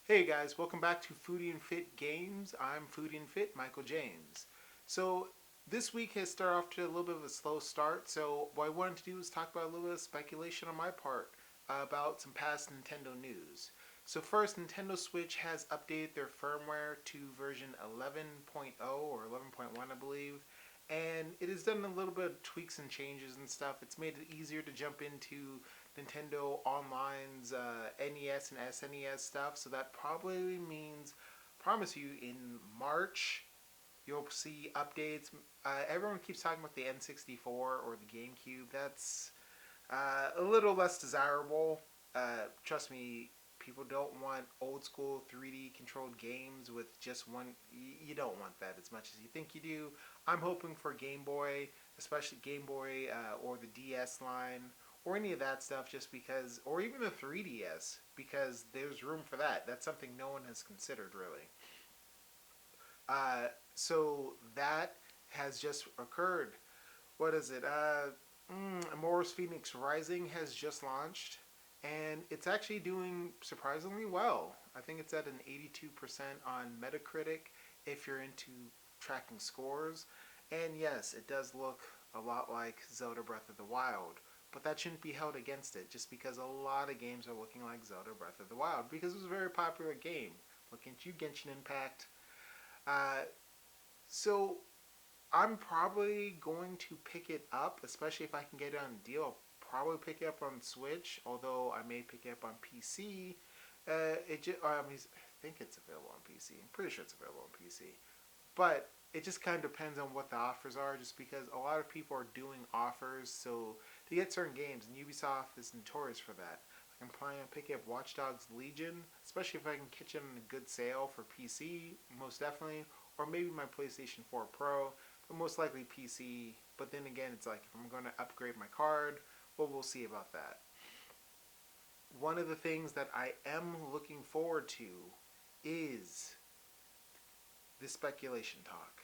Hey guys, welcome back to Foodie and Fit Games. I'm Foodie and Fit Michael James. So this week has started off to a little bit of a slow start. So what I wanted to do is talk about a little bit of speculation on my part about some past Nintendo news. So first, Nintendo Switch has updated their firmware to version 11.0 or 11.1, I believe, and it has done a little bit of tweaks and changes and stuff. It's made it easier to jump into Nintendo Online's NES and SNES stuff. So that probably means, promise you, in March you'll see updates. Everyone keeps talking about the N64 or the GameCube. That's a little less desirable. Trust me, people don't want old school 3D controlled games with just one. You don't want that as much as you think you do. I'm hoping for Game Boy, especially Game Boy or the DS line or any of that stuff, just because, or even the 3DS, because there's room for that. That's something no one has considered really. So that has just occurred. What is it? Morris Phoenix Rising has just launched, and it's actually doing surprisingly well. I think it's at an 82% on Metacritic if you're into tracking scores. And yes, it does look a lot like Zelda Breath of the Wild, but that shouldn't be held against it just because a lot of games are looking like Zelda Breath of the Wild because it was a very popular game. Look at you, Genshin Impact. Uh, so I'm probably going to pick it up, especially if I can get it on a deal. I'll probably pick it up on Switch, although I may pick it up on PC. I mean, I think it's available on PC. I'm pretty sure it's available on PC. But it just kind of depends on what the offers are, just because a lot of people are doing offers. So to get certain games, and Ubisoft is notorious for that. I'm planning on picking up Watch Dogs Legion, especially if I can catch it on a good sale for PC, most definitely, or maybe my PlayStation 4 Pro, but most likely PC. But then again, it's like if I'm going to upgrade my card, well, we'll see about that. One of the things that I am looking forward to is the speculation talk.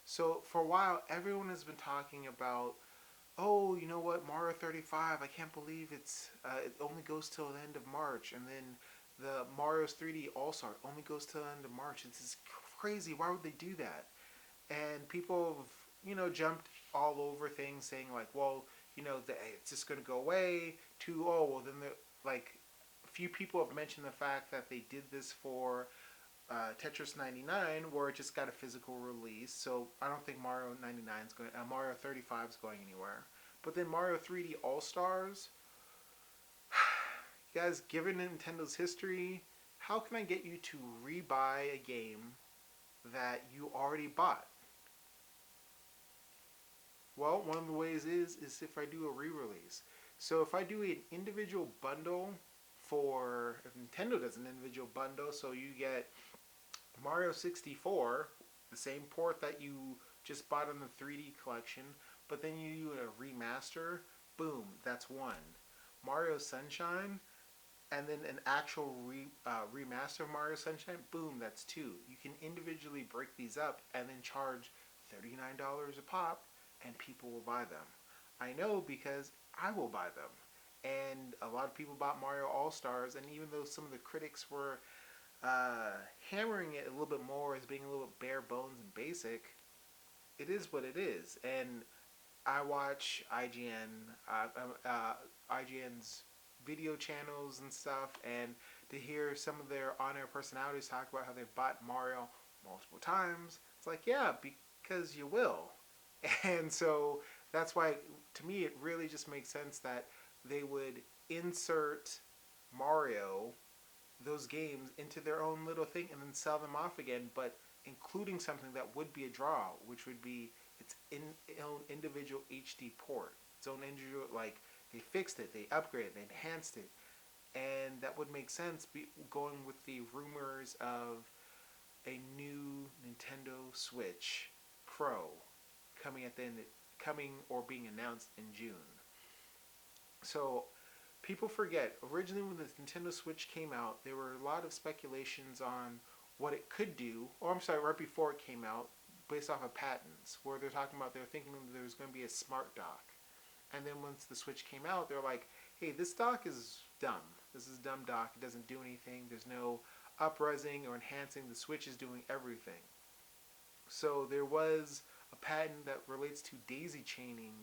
So for a while, everyone has been talking about, oh, you know what, Mario 35. I can't believe it only goes till the end of March, and then the Mario's 3D All Star only goes till the end of March. It's just crazy. Why would they do that? And people have jumped all over things, saying like, well, it's just going to go away. To well then like a few people have mentioned the fact that they did this for Tetris 99, where it just got a physical release. So I don't think Mario 35 is going anywhere. But then Mario 3D All Stars, guys, given Nintendo's history, how can I get you to rebuy a game that you already bought? Well, one of the ways is if I do a re-release. So if I do an individual bundle for if Nintendo does an individual bundle, so you get Mario 64, the same port that you just bought on the 3D collection, but then you do a remaster, boom, that's one. Mario Sunshine, and then an actual remaster of Mario Sunshine, boom, that's two. You can individually break these up and then charge $39 a pop, and people will buy them. I know because I will buy them. And a lot of people bought Mario All Stars, and even though some of the critics were hammering it a little bit more as being a little bit bare bones and basic, it is what it is. And I watch IGN's video channels and stuff, and to hear some of their on-air personalities talk about how they bought Mario multiple times, it's like, yeah, because you will. And so that's why, to me, it really just makes sense that they would insert Mario, those games, into their own little thing and then sell them off again, but including something that would be a draw, which would be its own individual HD port, its own individual, like, they fixed it, they upgraded, they enhanced it, and that would make sense going with the rumors of a new Nintendo Switch Pro coming at the end, coming or being announced in June. So people forget, originally when the Nintendo Switch came out, there were a lot of speculations on what it could do, or I'm sorry, right before it came out, based off of patents, where they're talking about they're thinking there was going to be a smart dock. And then once the Switch came out, they're like, hey, this dock is dumb. This is a dumb dock. It doesn't do anything. There's no upresing or enhancing the Switch is doing everything. So there was a patent that relates to daisy chaining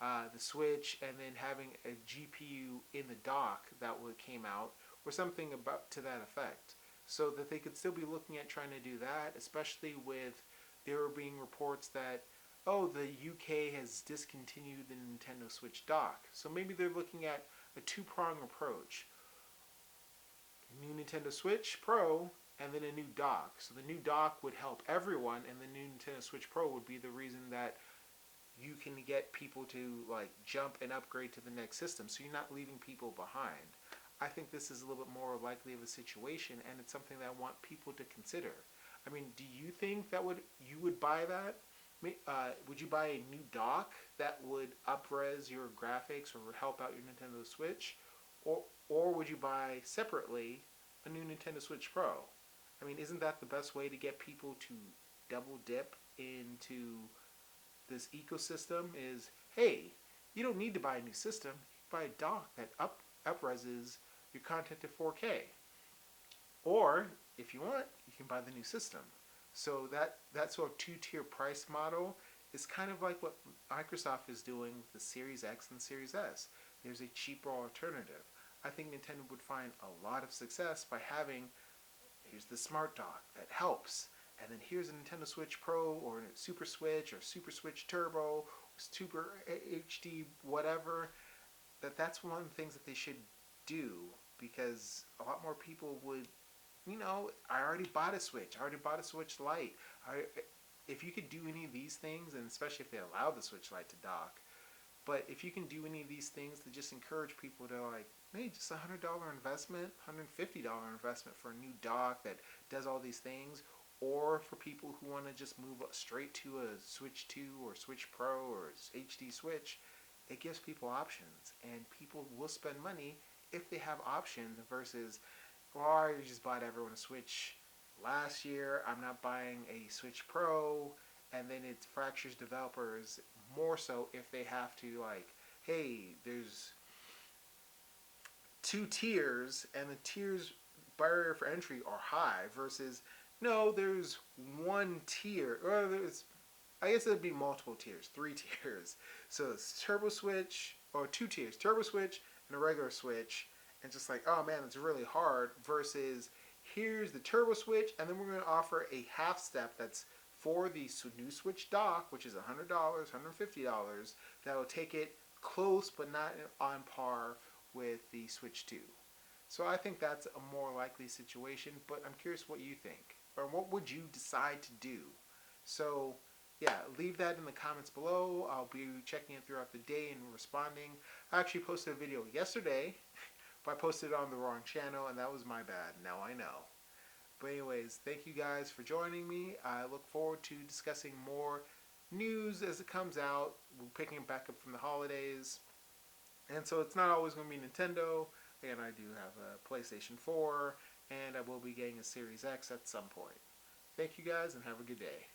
the Switch and then having a GPU in the dock that came out, or something about to that effect, so that they could still be looking at trying to do that, especially with there being reports that oh the UK has discontinued the Nintendo Switch dock. So maybe they're looking at a two-prong approach: new Nintendo Switch Pro and then a new dock. So the new dock would help everyone, and the new Nintendo Switch Pro would be the reason that you can get people to like jump and upgrade to the next system. So you're not leaving people behind. I think this is a little bit more likely of a situation, and it's something that I want people to consider. I mean, do you think that you would buy that? Would you buy a new dock that would upres your graphics or help out your Nintendo Switch, or would you buy separately a new Nintendo Switch Pro? I mean, isn't that the best way to get people to double dip into this ecosystem? Is hey, you don't need to buy a new system. You buy a dock that upreses your content to 4K, or if you want, you can buy the new system. So that sort of two-tier price model is kind of like what Microsoft is doing with the Series X and Series S. There's a cheaper alternative. I think Nintendo would find a lot of success by having here's the smart dock that helps, and then here's a Nintendo Switch Pro or a Super Switch or Super Switch Turbo, Super HD, whatever. That's one of the things that they should do, because a lot more people would, I already bought a Switch. I already bought a Switch Lite. If you could do any of these things, and especially if they allow the Switch Lite to dock, but if you can do any of these things to just encourage people to like, maybe just $100 investment, $150 investment for a new dock that does all these things, or for people who want to just move straight to a Switch 2 or Switch Pro or HD Switch, it gives people options, and people will spend money if they have options versus, well, I just bought everyone a Switch last year. I'm not buying a Switch Pro, and then it fractures developers more so if they have to like, hey, there's two tiers, and the tiers barrier for entry are high versus no, there's one tier, or there's I guess it'd be multiple tiers, three tiers. So it's Turbo Switch, or two tiers, Turbo Switch and a regular Switch, and just like, oh man, it's really hard, versus here's the Turbo Switch, and then we're going to offer a half step that's for the new Switch dock, which is $100, $150, that will take it close but not on par with the Switch 2. So I think that's a more likely situation, but I'm curious what you think, or what would you decide to do? So yeah, leave that in the comments below. I'll be checking it throughout the day and responding. I actually posted a video yesterday, but I posted it on the wrong channel, and that was my bad. Now I know. But anyways, thank you guys for joining me. I look forward to discussing more news as it comes out. We're picking it back up from the holidays. And so it's not always going to be Nintendo. Again, I do have a PlayStation 4, and I will be getting a Series X at some point. Thank you guys, and have a good day.